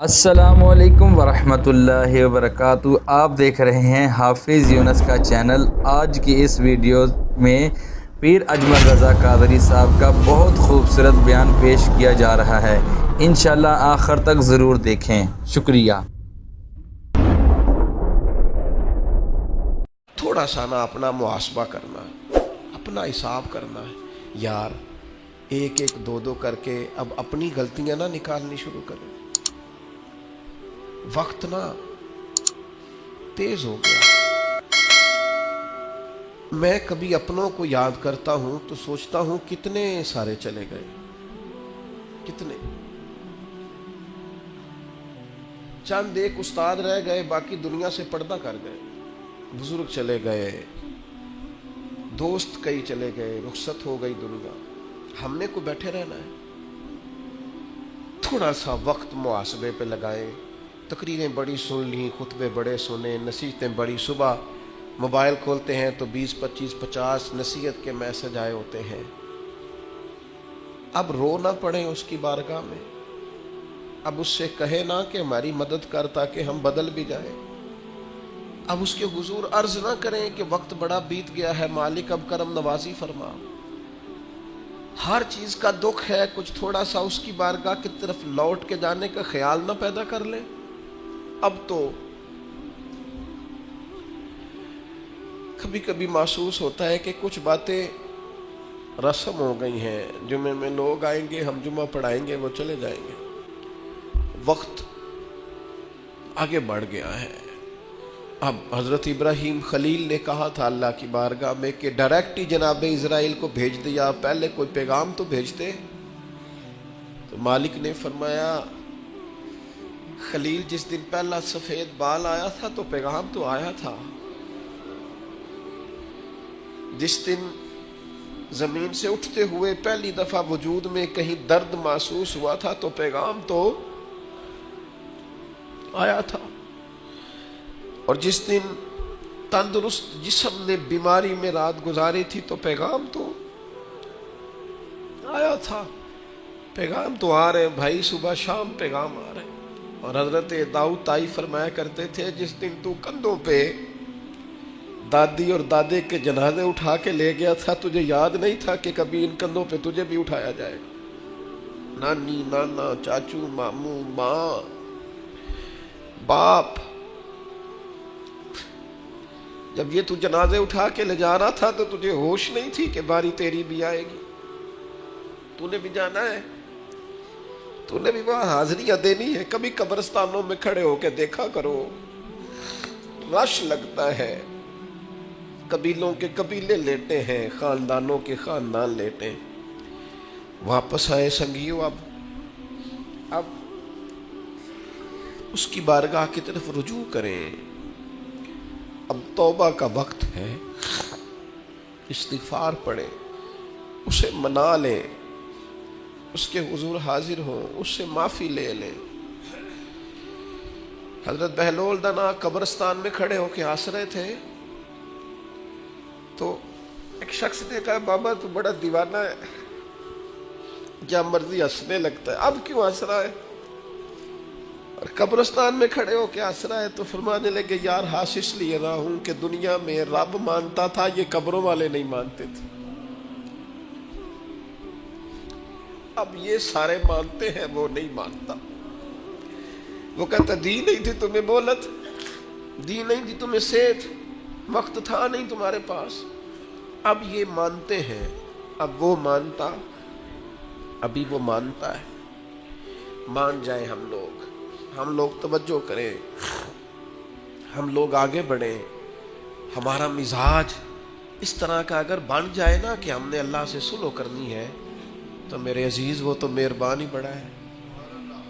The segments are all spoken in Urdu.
السلام علیکم ورحمۃ اللہ وبرکاتہ۔ آپ دیکھ رہے ہیں حافظ یونس کا چینل۔ آج کی اس ویڈیو میں پیر اجمل رضا قادری صاحب کا بہت خوبصورت بیان پیش کیا جا رہا ہے، انشاءاللہ آخر تک ضرور دیکھیں۔ شکریہ۔ تھوڑا سا نا اپنا محاسبہ کرنا ہے، اپنا حساب کرنا ہے یار، ایک ایک دو دو کر کے اب اپنی غلطیاں نہ نکالنی شروع کریں۔ وقت نا تیز ہو گیا۔ میں کبھی اپنوں کو یاد کرتا ہوں تو سوچتا ہوں کتنے سارے چلے گئے، کتنے چند ایک استاد رہ گئے، باقی دنیا سے پردہ کر گئے، بزرگ چلے گئے، دوست کئی چلے گئے، رخصت ہو گئی دنیا، ہم نے کو بیٹھے رہنا ہے۔ تھوڑا سا وقت محاسبے پہ لگائیں۔ تقریریں بڑی سن لیں، خطبے بڑے سنے، نصیحتیں بڑی، صبح موبائل کھولتے ہیں تو 20 25 50 نصیحت کے میسج آئے ہوتے ہیں۔ اب رو نہ پڑیں اس کی بارگاہ میں، اب اس سے کہے نہ کہ ہماری مدد کر تاکہ ہم بدل بھی جائیں۔ اب اس کے حضور عرض نہ کریں کہ وقت بڑا بیت گیا ہے، مالک اب کرم نوازی فرما۔ ہر چیز کا دکھ ہے، کچھ تھوڑا سا اس کی بارگاہ کی طرف لوٹ کے جانے کا خیال نہ پیدا کر لیں۔ اب تو کبھی کبھی محسوس ہوتا ہے کہ کچھ باتیں رسم ہو گئی ہیں، جمعے میں لوگ آئیں گے، ہم جمعہ پڑھائیں گے، وہ چلے جائیں گے۔ وقت آگے بڑھ گیا ہے۔ اب حضرت ابراہیم خلیل نے کہا تھا اللہ کی بارگاہ میں کہ ڈائریکٹ ہی جناب اسرائیل کو بھیج دیا، پہلے کوئی پیغام تو بھیجتے۔ تو مالک نے فرمایا خلیل جس دن پہلا سفید بال آیا تھا تو پیغام تو آیا تھا، جس دن زمین سے اٹھتے ہوئے پہلی دفعہ وجود میں کہیں درد محسوس ہوا تھا تو پیغام تو آیا تھا، اور جس دن تندرست جسم نے بیماری میں رات گزاری تھی تو پیغام تو آیا تھا۔ پیغام تو آ رہے بھائی، صبح شام پیغام آ رہے۔ اور حضرت داؤد طائی فرمایا کرتے تھے جس دن تو کندھوں پہ دادی اور دادے کے جنازے اٹھا کے لے گیا تھا، تجھے یاد نہیں تھا کہ کبھی ان کندھوں پہ تجھے بھی اٹھایا جائے گا۔ نانی، نانا، چاچو، ماموں، ماں، باپ، جب یہ تو جنازے اٹھا کے لے جا رہا تھا تو تجھے ہوش نہیں تھی کہ باری تیری بھی آئے گی، تو نے بھی جانا ہے، تو نے بھی وہاں حاضریاں دینی ہے۔ کبھی قبرستانوں میں کھڑے ہو کے دیکھا کرو، رش لگتا ہے، قبیلوں کے قبیلے لیٹے ہیں، خاندانوں کے خاندان لیٹے۔ واپس آئے سنگیو، اب اس کی بارگاہ کی طرف رجوع کریں۔ اب توبہ کا وقت ہے، استغفار پڑھیں، اسے منا لیں، اس کے حضور حاضر ہوں، اس سے معافی لے لیں۔ حضرت بہلول دانا قبرستان میں کھڑے ہو کے ہنس رہے تھے تو ایک شخص نے کہا بابا تو بڑا دیوانہ ہے، جب مرضی ہنسنے لگتا ہے، اب کیوں ہنس رہا ہے؟ اور قبرستان میں کھڑے ہو کے ہنس رہا ہے تو فرمانے لگے یار ہنس اس لیے رہا ہوں کہ دنیا میں رب مانتا تھا، یہ قبروں والے نہیں مانتے تھے، اب یہ سارے مانتے ہیں، وہ نہیں مانتا۔ وہ کہتا دی نہیں تھی تمہیں مہلت، دی نہیں تھی تمہیں صحت، وقت تھا نہیں تمہارے پاس، اب یہ مانتے ہیں، اب وہ مانتا، ابھی وہ مانتا ہے۔ مان جائیں ہم لوگ توجہ کریں، ہم لوگ آگے بڑھیں۔ ہمارا مزاج اس طرح کا اگر بن جائے نا کہ ہم نے اللہ سے صلح کرنی ہے تو میرے عزیز وہ تو مہربان ہی بڑا ہے۔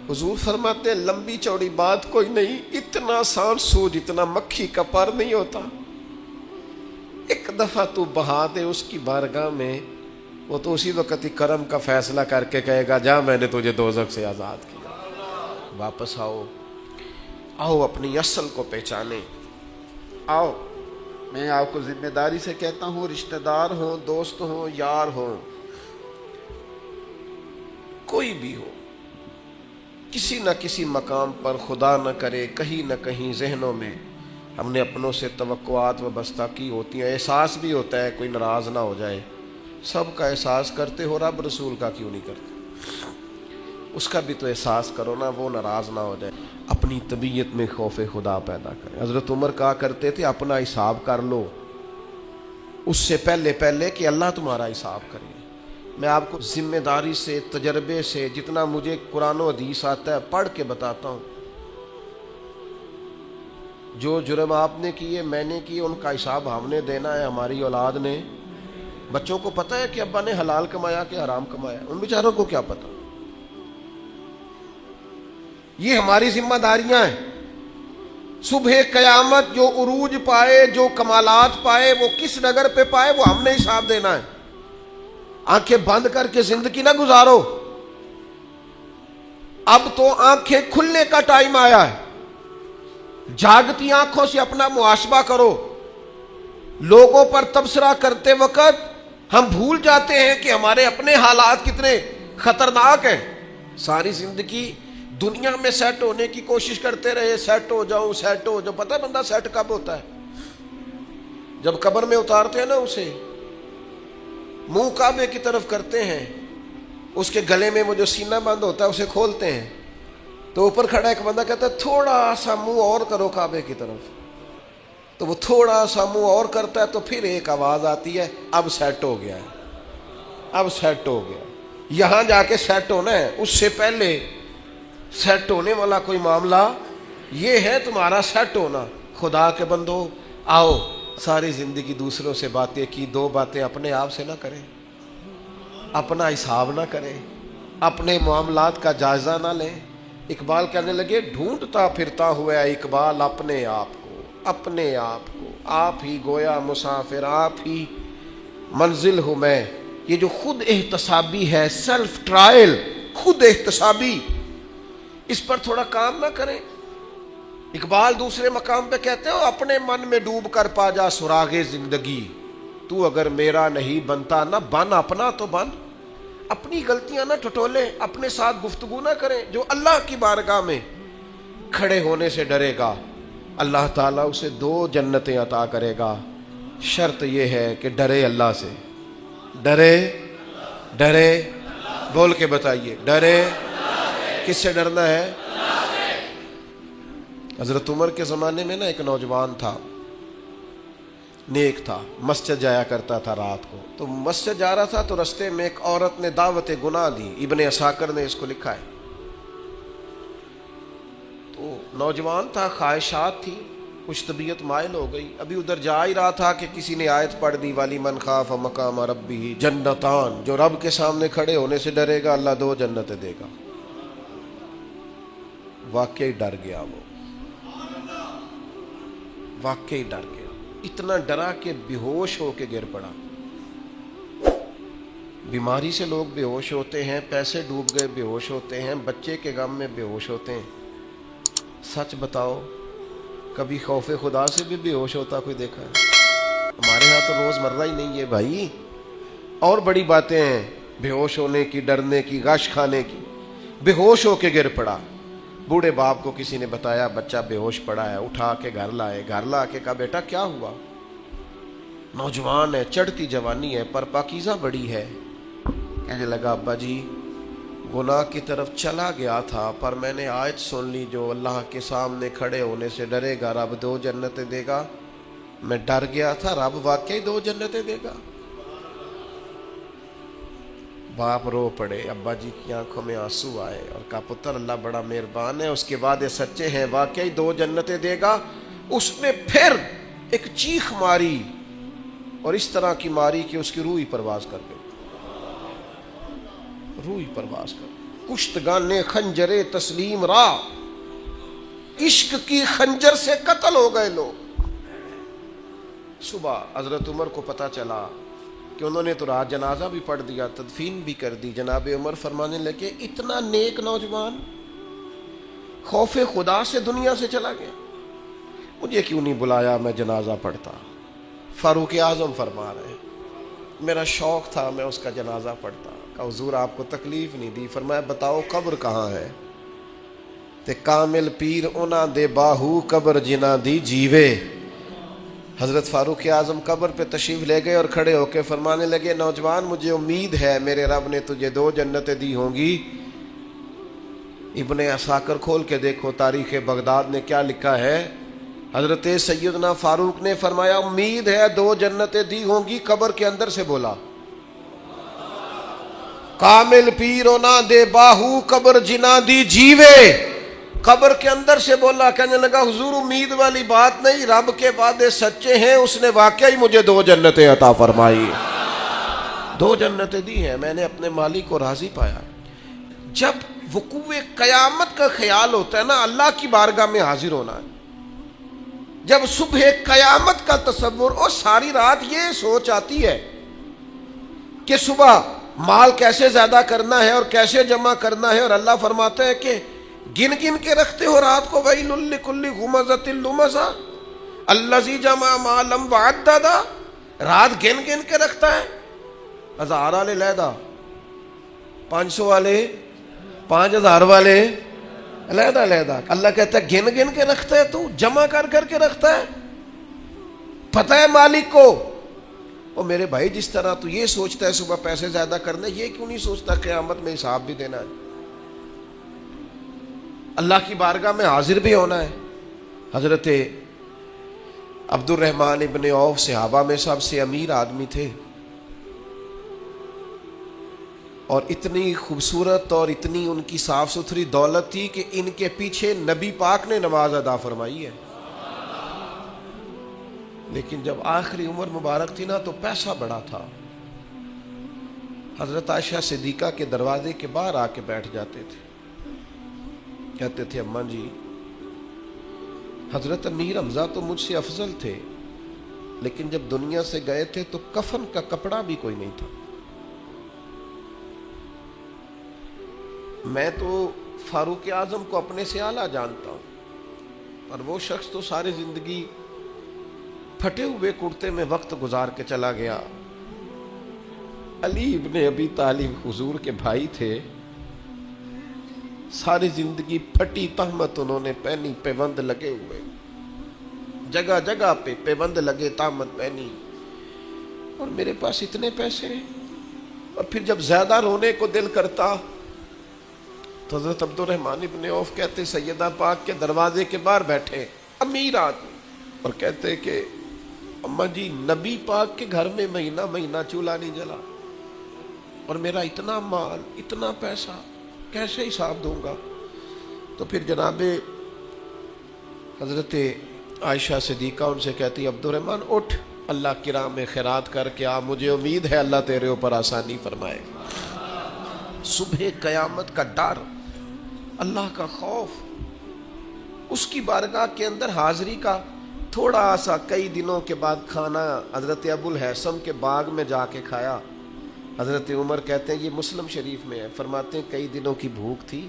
حضور فرماتے ہیں لمبی چوڑی بات کوئی نہیں، اتنا آسان سوج اتنا مکھی کا پر نہیں ہوتا۔ ایک دفعہ تو بہا دے اس کی بارگاہ میں، وہ تو اسی وقت ہی کرم کا فیصلہ کر کے کہے گا جا میں نے تجھے دوزخ سے آزاد کیا۔ واپس آؤ اپنی اصل کو پہچانیں۔ آؤ، میں آپ کو ذمہ داری سے کہتا ہوں، رشتہ دار ہوں، دوست ہوں، یار ہوں، کوئی بھی ہو، کسی نہ کسی مقام پر خدا نہ کرے کہیں نہ کہیں ذہنوں میں ہم نے اپنوں سے توقعات وابستہ کی ہوتی ہیں. احساس بھی ہوتا ہے کوئی ناراض نہ ہو جائے. سب کا احساس کرتے ہو, رب رسول کا کیوں نہیں کرتے؟ اس کا بھی تو احساس کرو نا, وہ ناراض نہ ہو جائے. اپنی طبیعت میں خوف خدا پیدا کرے. حضرت عمر کہا کرتے تھے اپنا حساب کر لو اس سے پہلے کہ اللہ تمہارا حساب کرے. میں آپ کو ذمہ داری سے, تجربے سے, جتنا مجھے قرآن و حدیث آتا ہے پڑھ کے بتاتا ہوں. جو جرم آپ نے کیے, میں نے کیے, ان کا حساب ہم نے دینا ہے, ہماری اولاد نے. بچوں کو پتہ ہے کہ ابا نے حلال کمایا کہ حرام کمایا؟ ان بیچاروں کو کیا پتہ؟ یہ ہماری ذمہ داریاں ہیں. صبح قیامت جو عروج پائے, جو کمالات پائے, وہ کس ڈگر پہ پائے, وہ ہم نے حساب دینا ہے. آنکھیں بند کر کے زندگی نہ گزارو. اب تو آنکھیں کھلنے کا ٹائم آیا ہے. جاگتی آنکھوں سے اپنا محاسبہ کرو. لوگوں پر تبصرہ کرتے وقت ہم بھول جاتے ہیں کہ ہمارے اپنے حالات کتنے خطرناک ہیں. ساری زندگی دنیا میں سیٹ ہونے کی کوشش کرتے رہے, سیٹ ہو جاؤں, سیٹ ہو جاؤں. پتہ ہے بندہ سیٹ کب ہوتا ہے؟ جب قبر میں اتارتے ہیں نا اسے, منہ کعبے کی طرف کرتے ہیں, اس کے گلے میں وہ جو سینہ بند ہوتا ہے اسے کھولتے ہیں, تو اوپر کھڑا ایک بندہ کہتا ہے تھوڑا سا منہ اور کرو کعبے کی طرف. تو وہ تھوڑا سا منہ اور کرتا ہے تو پھر ایک آواز آتی ہے, اب سیٹ ہو گیا ہے, اب سیٹ ہو گیا. یہاں جا کے سیٹ ہونا ہے, اس سے پہلے سیٹ ہونے والا کوئی معاملہ یہ ہے تمہارا سیٹ ہونا. خدا کے بندو آؤ, ساری زندگی دوسروں سے باتیں کی, 2 باتیں اپنے آپ سے نہ کریں. اپنا حساب نہ کریں, اپنے معاملات کا جائزہ نہ لیں. اقبال کہنے لگے ڈھونڈتا پھرتا ہوا اقبال اپنے آپ کو, اپنے آپ کو. آپ ہی گویا مسافر, آپ ہی منزل ہوں میں. یہ جو خود احتسابی ہے, سیلف ٹرائل, خود احتسابی, اس پر تھوڑا کام نہ کریں. اقبال دوسرے مقام پہ کہتے ہو اپنے من میں ڈوب کر پا جا سراغ زندگی. تو اگر میرا نہیں بنتا نہ بن, اپنا تو بن. اپنی غلطیاں نہ ٹٹولیں, اپنے ساتھ گفتگو نہ کریں. جو اللہ کی بارگاہ میں کھڑے ہونے سے ڈرے گا, اللہ تعالیٰ اسے 2 جنتیں عطا کرے گا. شرط یہ ہے کہ ڈرے اللہ سے. ڈرے بول کے بتائیے, ڈرے. کس سے ڈرنا ہے؟ حضرت عمر کے زمانے میں نا ایک نوجوان تھا, نیک تھا, مسجد جایا کرتا تھا رات کو. تو مسجد جا رہا تھا تو رستے میں ایک عورت نے دعوت گناہ دی. ابن عساکر نے اس کو لکھا ہے. تو نوجوان تھا, خواہشات تھی, کچھ طبیعت مائل ہو گئی. ابھی ادھر جا ہی رہا تھا کہ کسی نے آیت پڑھ دی, والی من خاف مقام ربی جنتان. جو رب کے سامنے کھڑے ہونے سے ڈرے گا اللہ 2 جنتیں دے گا. واقعی ڈر گیا, وہ واقعی ڈر گیا. اتنا ڈرا کہ بے ہوش ہو کے گر پڑا. بیماری سے لوگ بے ہوش ہوتے ہیں, پیسے ڈوب گئے بے ہوش ہوتے ہیں, بچے کے غم میں بے ہوش ہوتے ہیں. سچ بتاؤ کبھی خوف خدا سے بھی بے ہوش ہوتا کوئی دیکھا ہے؟ ہمارے ہاں تو روز مرہ ہی نہیں ہے بھائی. اور بڑی باتیں ہیں بے ہوش ہونے کی, ڈرنے کی, غش کھانے کی. بے ہوش ہو کے گر پڑا. بوڑھے باپ کو کسی نے بتایا بچہ بے ہوش پڑا ہے, اٹھا کے گھر لائے. گھر لا کے کہا بیٹا کیا ہوا؟ نوجوان ہے, چڑھتی جوانی ہے, پر پاکیزہ بڑی ہے. کہنے لگا ابا جی گناہ کی طرف چلا گیا تھا, پر میں نے آیت سن لی جو اللہ کے سامنے کھڑے ہونے سے ڈرے گا رب 2 جنتیں دے گا. میں ڈر گیا تھا, رب واقعی 2 جنتیں دے گا. باپ رو پڑے, ابا جی کی آنکھوں میں آنسو آئے اور کہا پتر اللہ بڑا مہربان ہے, اس کے وعدے سچے ہیں, واقعی 2 جنتیں دے گا. اس نے پھر ایک چیخ ماری اور اس طرح کی ماری کہ اس کی روح ہی پرواز کر گئی. روح ہی پرواز کر گئی. کشتگان خنجر تسلیم را, عشق کی خنجر سے قتل ہو گئے لوگ. صبح حضرت عمر کو پتہ چلا کہ انہوں نے تو رات جنازہ بھی پڑھ دیا, تدفین بھی کر دی. جناب عمر فرمانے لگے اتنا نیک نوجوان خوف خدا سے دنیا سے چلا گیا, مجھے کیوں نہیں بلایا, میں جنازہ پڑھتا. فاروق اعظم فرما رہے ہیں میرا شوق تھا میں اس کا جنازہ پڑھتا. کہا حضور آپ کو تکلیف نہیں دی. فرمایا بتاؤ قبر کہاں ہے؟ تے کامل پیر انہاں دے باہو قبر جنہاں دی جیوے۔ حضرت فاروق اعظم قبر پہ تشریف لے گئے اور کھڑے ہو کے فرمانے لگے نوجوان مجھے امید ہے میرے رب نے تجھے 2 جنتیں دی ہوں گی۔ ابن عساکر کھول کے دیکھو تاریخ بغداد نے کیا لکھا ہے۔ حضرت سیدنا فاروق نے فرمایا امید ہے 2 جنتیں دی ہوں گی، قبر کے اندر سے بولا کامل پیر انہاں دے باہو قبر جنہاں دی جیوے۔ قبر کے اندر سے بولا، کہنے لگا حضور امید والی بات نہیں، رب کے وعدے سچے ہیں، اس نے واقعی مجھے 2 جنتیں عطا فرمائی، 2 جنتیں دی ہیں، میں نے اپنے مالک کو راضی پایا۔ جب وقوع قیامت کا خیال ہوتا ہے نا، اللہ کی بارگاہ میں حاضر ہونا ہے، جب صبح قیامت کا تصور، اور ساری رات یہ سوچ آتی ہے کہ صبح مال کیسے زیادہ کرنا ہے اور کیسے جمع کرنا ہے، اور اللہ فرماتا ہے کہ گن گن کے رکھتے ہو رات کو، وَيْلٌ لِّكُلِّ هُمَزَةٍ لُمَزَةٍ الَّذِي جَمَعَ مَالًا وَعَدَّدَ۔ رات گن گن کے رکھتا ہے، 1000 والے علیحدہ، 500 والے، 5000 والے علیحدہ علیحدہ۔ اللہ کہتا ہے گن گن کے رکھتا ہے، تو جمع کر کر کے رکھتا ہے، پتہ ہے مالک کو۔ اور میرے بھائی جس طرح تو یہ سوچتا ہے صبح پیسے زیادہ کرنے، یہ کیوں نہیں سوچتا قیامت میں حساب بھی دینا ہے، اللہ کی بارگاہ میں حاضر بھی ہونا ہے۔ حضرت عبد الرحمن ابن عوف صحابہ میں سب سے امیر آدمی تھے، اور اتنی خوبصورت اور اتنی ان کی صاف ستھری دولت تھی کہ ان کے پیچھے نبی پاک نے نماز ادا فرمائی ہے۔ لیکن جب آخری عمر مبارک تھی نا تو پیسہ بڑا تھا، حضرت عائشہ صدیقہ کے دروازے کے باہر آ کے بیٹھ جاتے تھے، کہتے تھے اماں جی حضرت امیر حمزہ تو مجھ سے افضل تھے، لیکن جب دنیا سے گئے تھے تو کفن کا کپڑا بھی کوئی نہیں تھا۔ میں تو فاروق اعظم کو اپنے سے اعلیٰ جانتا ہوں، پر وہ شخص تو ساری زندگی پھٹے ہوئے کرتے میں وقت گزار کے چلا گیا۔ علی ابن ابی طالب حضور کے بھائی تھے، ساری زندگی پھٹی تہمت انہوں نے پہنی، پیوند لگے ہوئے، جگہ جگہ پہ پیوند لگے، تہمت پہنی، اور میرے پاس اتنے پیسے ہیں۔ اور پھر جب زیادہ رونے کو دل کرتا تو حضرت عبد الرحمن ابن عوف کہتے سیدہ پاک کے دروازے کے باہر بیٹھے امیر آدمی، اور کہتے کہ اماں جی نبی پاک کے گھر میں مہینہ مہینہ چولہا نہیں جلا، اور میرا اتنا مال، اتنا پیسہ کیسے حساب دوں گا؟ تو پھر جناب حضرت عائشہ صدیقہ ان سے کہتی عبد الرحمن اٹھ، اللہ کی راہ میں خیرات کر کے آ، مجھے امید ہے اللہ تیرے اوپر آسانی فرمائے گا۔ صبح قیامت کا ڈر، اللہ کا خوف، اس کی بارگاہ کے اندر حاضری کا تھوڑا سا کئی دنوں کے بعد کھانا حضرت ابو الحسن کے باغ میں جا کے کھایا۔ حضرت عمر کہتے ہیں، یہ مسلم شریف میں ہے، فرماتے ہیں کئی دنوں کی بھوک تھی،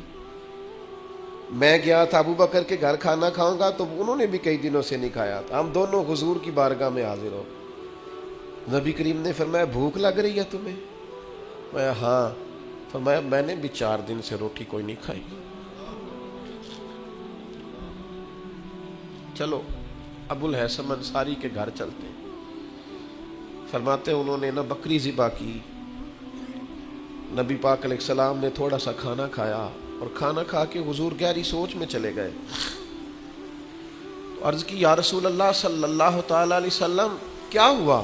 میں گیا تھا ابو بکر کے گھر کھانا کھاؤں گا تو انہوں نے بھی کئی دنوں سے نہیں کھایا تھا، ہم دونوں حضور کی بارگاہ میں حاضر ہو۔ نبی کریم نے فرمایا بھوک لگ رہی ہے تمہیں؟ میں ہاں۔ فرمایا میں نے بھی 4 دن سے روٹی کوئی نہیں کھائی، چلو ابو الحسن انصاری کے گھر چلتے ہیں۔ فرماتے ہیں انہوں نے نہ بکری ذبح کی، نبی پاک علیہ السلام نے تھوڑا سا کھانا کھایا، اور کھانا کھا کے حضور گہری سوچ میں چلے گئے۔ تو عرض کی یا رسول اللہ صلی اللہ تعالی علیہ وسلم کیا ہوا؟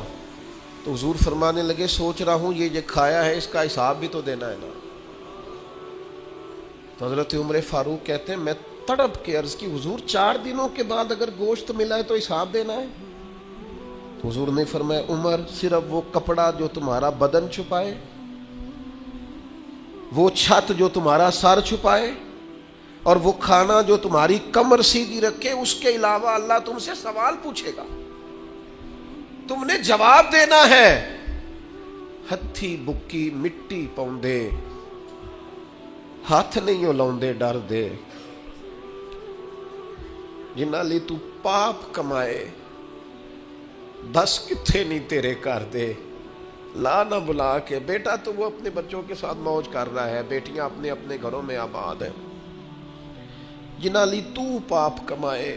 تو حضور فرمانے لگے سوچ رہا ہوں یہ کھایا ہے اس کا حساب بھی تو دینا ہے نا۔ تو حضرت عمر فاروق کہتے ہیں میں تڑپ کے عرض کی حضور 4 دنوں کے بعد اگر گوشت ملا ہے تو حساب دینا ہے؟ تو حضور نے فرمایا عمر صرف وہ کپڑا جو تمہارا بدن چھپائے، وہ چھت جو تمہارا سر چھپائے، اور وہ کھانا جو تمہاری کمر سیدھی رکھے، اس کے علاوہ اللہ تم سے سوال پوچھے گا، تم نے جواب دینا ہے۔ ہتھی بکی مٹی پاؤندے، ہاتھ نہیں ہلاؤندے ڈر دے، جنہاں لی تو پاپ کمائے، دس کتھے نہیں تیرے کر دے، لا نہ بلا کے بیٹا تو وہ اپنے بچوں کے ساتھ موج کر رہا ہے، بیٹیاں اپنے اپنے گھروں میں آباد ہیں، ਜਿਨ੍ਹਾਂ ਲਈ ਤੂੰ ਪਾਪ ਕਮਾਏ,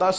10